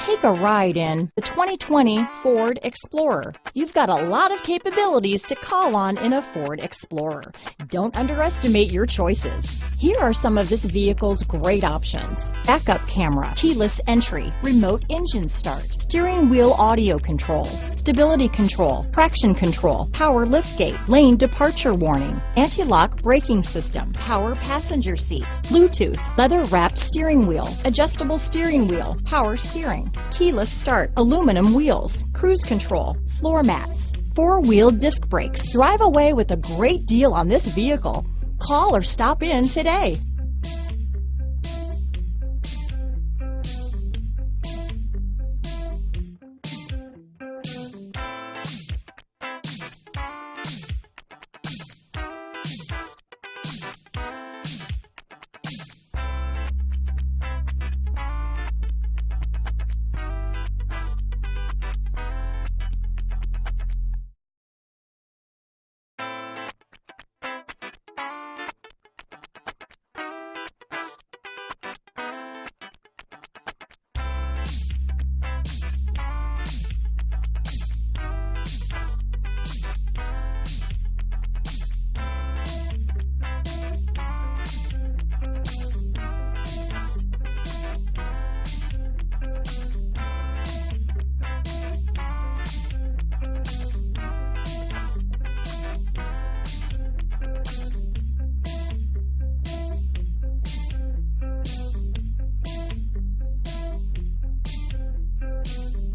Take a ride in the 2020 Ford Explorer. You've got a lot of capabilities to call on in a Ford Explorer. Don't underestimate your choices. Here are some of this vehicle's great options: backup camera, keyless entry, remote engine start, steering wheel audio controls, stability control, traction control, power liftgate, lane departure warning, anti-lock braking system, power passenger seat, Bluetooth, leather-wrapped steering wheel, adjustable steering wheel, power steering, keyless start, aluminum wheels, cruise control, floor mats, four-wheel disc brakes. Drive away with a great deal on this vehicle. Call or stop in today.